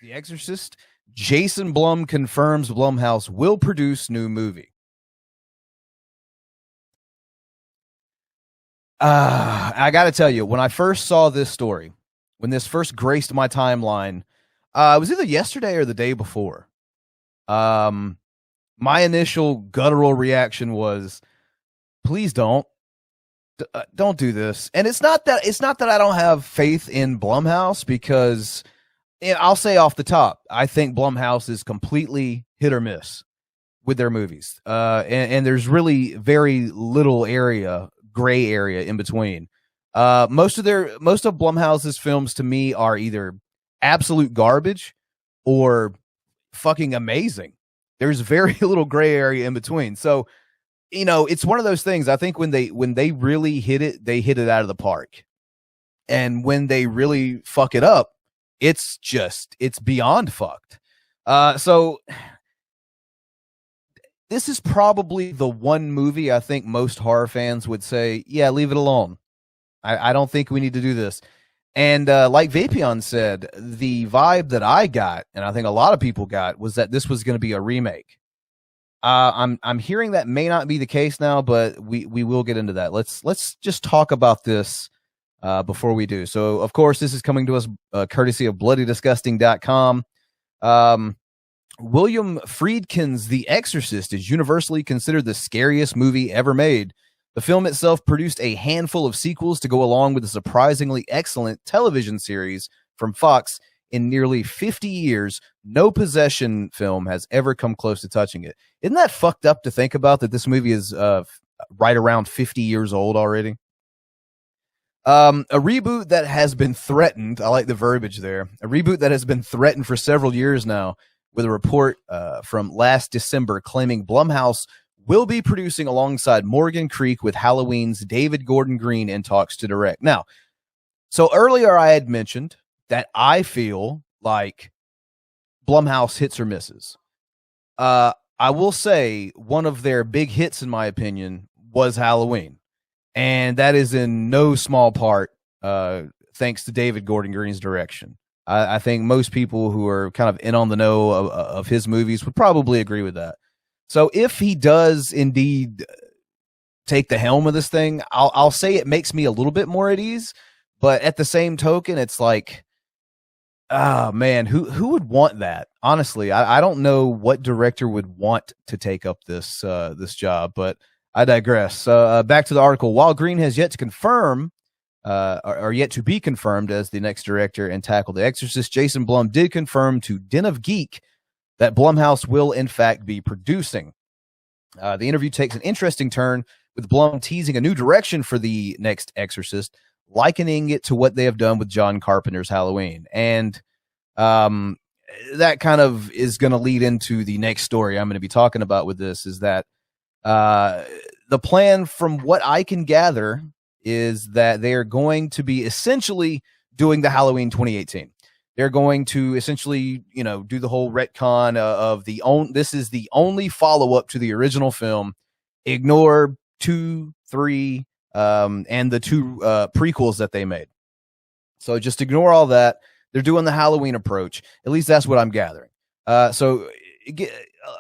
The Exorcist. Jason Blum confirms Blumhouse will produce new movie. I got to tell you, when I first saw this story, when this first graced my timeline, it was either yesterday or the day before. My initial guttural reaction was, please don't do this. And it's not that I don't have faith in Blumhouse, because I'll say off the top, I think Blumhouse is completely hit or miss with their movies. And there's really very little gray area in between. Most of Blumhouse's films to me are either absolute garbage or fucking amazing. There's very little gray area in between. So, it's one of those things. I think when they really hit it, they hit it out of the park. And when they really fuck it up, it's beyond fucked. So this is probably the one movie I think most horror fans would say, yeah, leave it alone. I don't think we need to do this. And like Vapion said, the vibe that I got, and I think a lot of people got, was that this was going to be a remake. I'm hearing that may not be the case now, but we will get into that. Let's just talk about this before we do. So, of course, this is coming to us courtesy of bloodydisgusting.com. William Friedkin's The Exorcist is universally considered the scariest movie ever made. The film itself produced a handful of sequels to go along with a surprisingly excellent television series from Fox. In nearly 50 years, no possession film has ever come close to touching it. Isn't that fucked up to think about, that this movie is right around 50 years old already? A reboot that has been threatened. I like the verbiage there. A reboot that has been threatened for several years now, with a report from last December claiming Blumhouse will be producing alongside Morgan Creek with Halloween's David Gordon Green in talks to direct. Now, so earlier I had mentioned that I feel like Blumhouse hits or misses. I will say one of their big hits, in my opinion, was Halloween. And that is in no small part thanks to David Gordon Green's direction. I think most people who are kind of in on the know of his movies would probably agree with that. So if he does indeed take the helm of this thing, I'll say it makes me a little bit more at ease. But at the same token, it's like, oh man, who would want that? Honestly, I don't know what director would want to take up this job, but I digress. Back to the article. While Green has yet to confirm, or yet to be confirmed as the next director and tackle The Exorcist, Jason Blum did confirm to Den of Geek that Blumhouse will in fact be producing. The interview takes an interesting turn, with Blum teasing a new direction for the next Exorcist, likening it to what they have done with John Carpenter's Halloween. And that kind of is going to lead into the next story I'm going to be talking about with this, is that the plan, from what I can gather, is that they are going to be essentially doing the Halloween 2018. They're going to essentially, do the whole retcon of this is the only follow-up to the original film. Ignore 2, 3, and the 2 prequels that they made. So just ignore all that. They're doing the Halloween approach. At least that's what I'm gathering. So get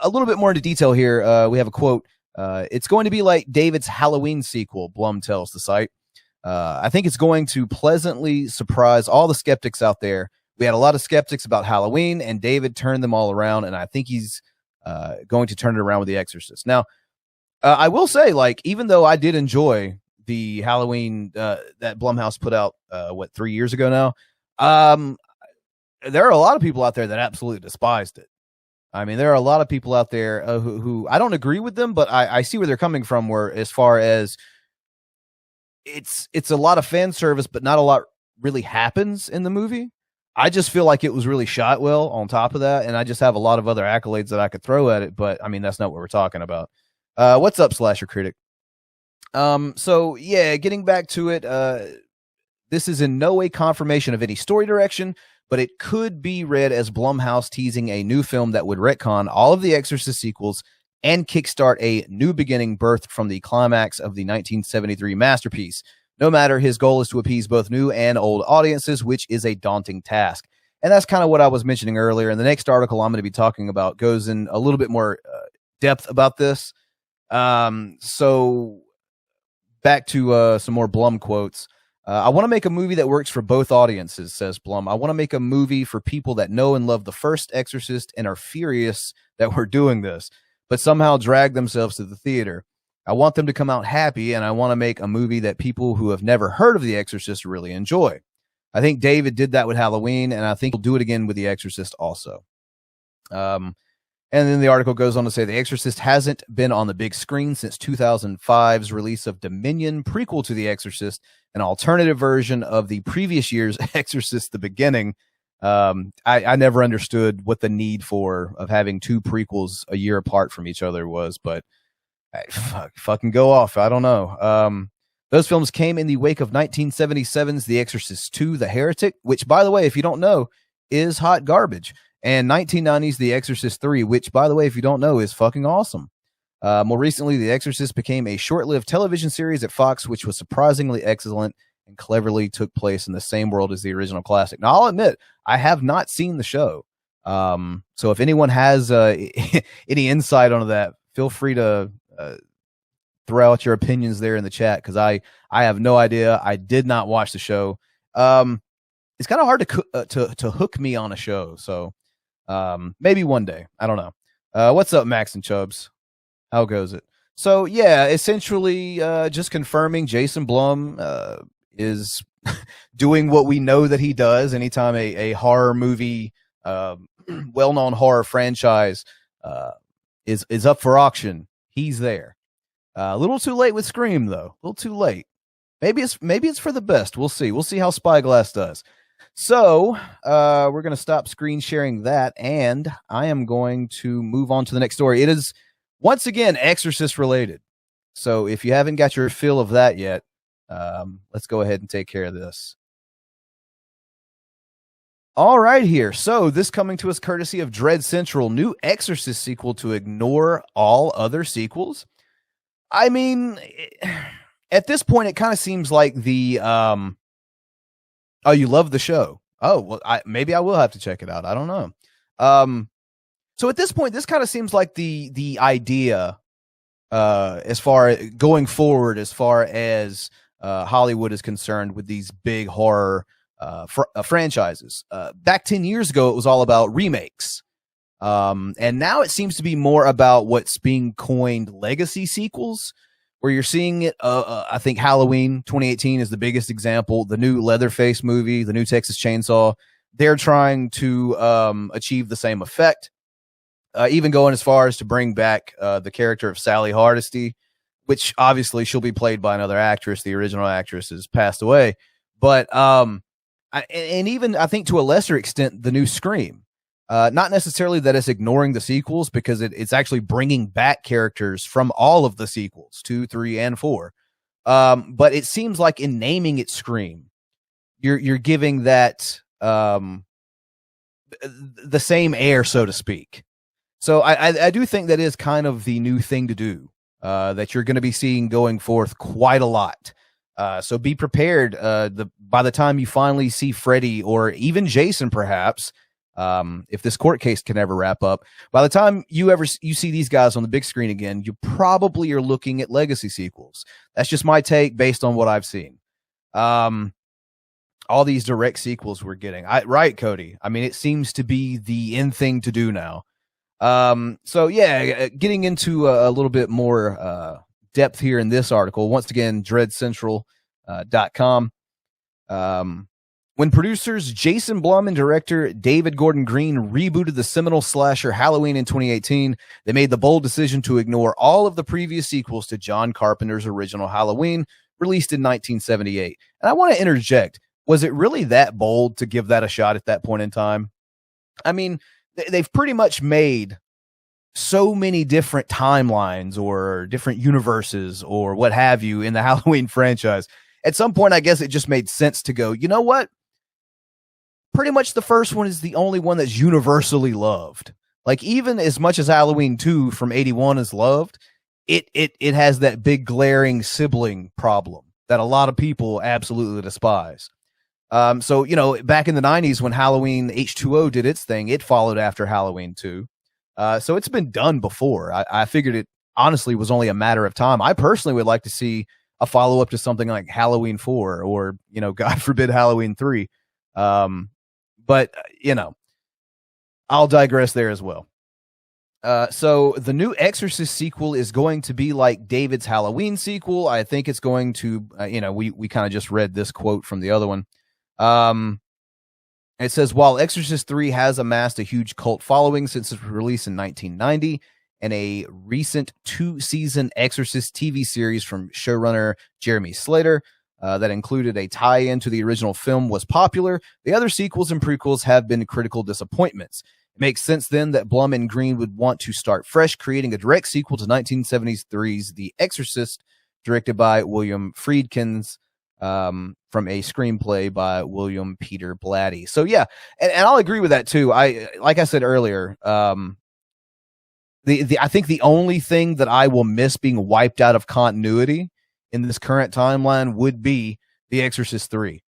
a little bit more into detail here. We have a quote. It's going to be like David's Halloween sequel, Blum tells the site. I think it's going to pleasantly surprise all the skeptics out there. We had a lot of skeptics about Halloween, and David turned them all around, and I think he's going to turn it around with The Exorcist. Now, I will say, even though I did enjoy the Halloween that Blumhouse put out, 3 years ago now, there are a lot of people out there that absolutely despised it. I mean, there are a lot of people out there who I don't agree with them, but I see where they're coming from, where as far as it's a lot of fan service, but not a lot really happens in the movie. I just feel like it was really shot well on top of that, and I just have a lot of other accolades that I could throw at it, but I mean, that's not what we're talking about. What's up, Slasher Critic? So yeah, getting back to it, this is in no way confirmation of any story direction, but it could be read as Blumhouse teasing a new film that would retcon all of the Exorcist sequels and kickstart a new beginning birthed from the climax of the 1973 masterpiece. No matter, his goal is to appease both new and old audiences, which is a daunting task. And that's kind of what I was mentioning earlier. And the next article I'm going to be talking about goes in a little bit more depth about this. So back to some more Blum quotes. I want to make a movie that works for both audiences, says Blum. I want to make a movie for people that know and love the first Exorcist and are furious that we're doing this, but somehow drag themselves to the theater. I want them to come out happy, and I want to make a movie that people who have never heard of The Exorcist really enjoy. I think David did that with Halloween, and I think he'll do it again with The Exorcist also. And then the article goes on to say The Exorcist hasn't been on the big screen since 2005's release of Dominion, prequel to The Exorcist, an alternative version of the previous year's Exorcist: The Beginning. I never understood what the need of having two prequels a year apart from each other was, but fucking go off. I don't know. Those films came in the wake of 1977's The Exorcist II, The Heretic, which, by the way, if you don't know, is hot garbage. And 1990's The Exorcist 3, which, by the way, if you don't know, is fucking awesome. More recently, The Exorcist became a short-lived television series at Fox, which was surprisingly excellent and cleverly took place in the same world as the original classic. Now, I'll admit, I have not seen the show. So if anyone has any insight on that, feel free to throw out your opinions there in the chat, because I have no idea. I did not watch the show. It's kind of hard to hook me on a show, so maybe one day. I don't know. What's up, Max and Chubbs? How goes it? So yeah, essentially just confirming Jason Blum is doing what we know that he does anytime a horror movie, well-known horror franchise is up for auction. He's there. A little too late with Scream, though. A little too late. Maybe it's for the best. We'll see. We'll see how Spyglass does. So we're going to stop screen sharing that, and I am going to move on to the next story. It is, once again, Exorcist related. So if you haven't got your fill of that yet, let's go ahead and take care of this. All right, here. So this coming to us courtesy of Dread Central, new Exorcist sequel to ignore all other sequels. I mean, at this point, it kind of seems like the, oh, you love the show. Oh, well, maybe I will have to check it out. I don't know. So at this point, this kind of seems like the idea, as far going forward, as far as Hollywood is concerned with these big horror franchises. Back 10 years ago, it was all about remakes. And now it seems to be more about what's being coined legacy sequels, where you're seeing it. I think Halloween 2018 is the biggest example. The new Leatherface movie, the new Texas Chainsaw, they're trying to achieve the same effect. Even going as far as to bring back the character of Sally Hardesty, which obviously she'll be played by another actress. The original actress has passed away. But and even, I think, to a lesser extent, the new Scream. Not necessarily that it's ignoring the sequels, because it's actually bringing back characters from all of the sequels, 2, 3, and 4. But it seems like in naming it Scream, you're giving that the same air, so to speak. So I do think that is kind of the new thing to do, that you're going to be seeing going forth quite a lot. So be prepared. By the time you finally see Freddy, or even Jason, perhaps, if this court case can ever wrap up, by the time you see these guys on the big screen again, you probably are looking at legacy sequels. That's just my take based on what I've seen. All these direct sequels we're getting. Right, Cody? I mean, it seems to be the in thing to do now. So yeah, getting into a little bit more depth here in this article. Once again, dreadcentral.com. When producers Jason Blum and director David Gordon Green rebooted the seminal slasher Halloween in 2018, they made the bold decision to ignore all of the previous sequels to John Carpenter's original Halloween, released in 1978. And I want to interject, was it really that bold to give that a shot at that point in time? I mean, they've pretty much made so many different timelines or different universes or what have you in the Halloween franchise. At some point, I guess it just made sense to go, you know what? Pretty much the first one is the only one that's universally loved. Like, even as much as Halloween 2 from 81 is loved, it has that big glaring sibling problem that a lot of people absolutely despise. So, you know, back in the 90s when Halloween H2O did its thing, it followed after Halloween 2. So it's been done before. I figured it honestly was only a matter of time. I personally would like to see a follow-up to something like Halloween 4 or, you know, God forbid, Halloween 3. But, you know, I'll digress there as well. So the new Exorcist sequel is going to be like David's Halloween sequel. I think it's going to, you know, we kind of just read this quote from the other one. It says, while Exorcist 3 has amassed a huge cult following since its release in 1990, and a recent 2-season Exorcist TV series from showrunner Jeremy Slater that included a tie-in to the original film was popular, the other sequels and prequels have been critical disappointments. It makes sense then that Blum and Green would want to start fresh, creating a direct sequel to 1973's The Exorcist, directed by William Friedkin's, from a screenplay by William Peter Blatty. So yeah, and I'll agree with that too. Like I said earlier, I think the only thing that I will miss being wiped out of continuity in this current timeline would be The Exorcist 3.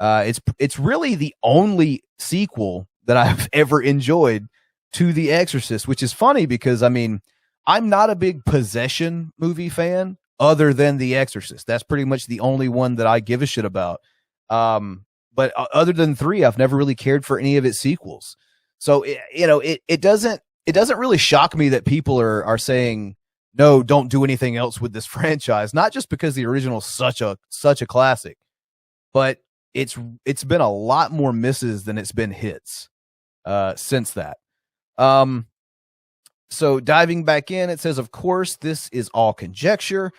It's really the only sequel that I've ever enjoyed to The Exorcist, which is funny because, I mean, I'm not a big possession movie fan other than The Exorcist. That's pretty much the only one that I give a shit about. But other than 3, I've never really cared for any of its sequels. So, it doesn't really shock me that people are saying, no, don't do anything else with this franchise. Not just because the original is such a classic, but it's been a lot more misses than it's been hits since that. So diving back in, it says, of course, this is all conjecture.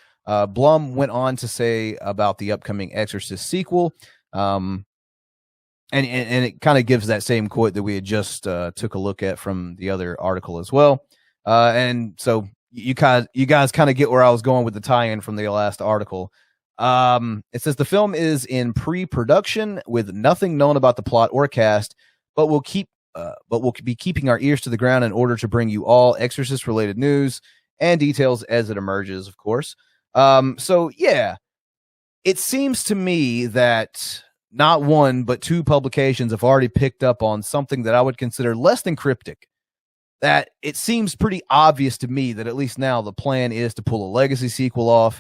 Blum went on to say about the upcoming Exorcist sequel, and it kind of gives that same quote that we had just took a look at from the other article as well. And so you guys kind of get where I was going with the tie-in from the last article. It says the film is in pre-production with nothing known about the plot or cast, but we'll be keeping our ears to the ground in order to bring you all Exorcist-related news and details as it emerges, of course. So yeah, it seems to me that not one, but 2 publications have already picked up on something that I would consider less than cryptic. That it seems pretty obvious to me that at least now the plan is to pull a legacy sequel off.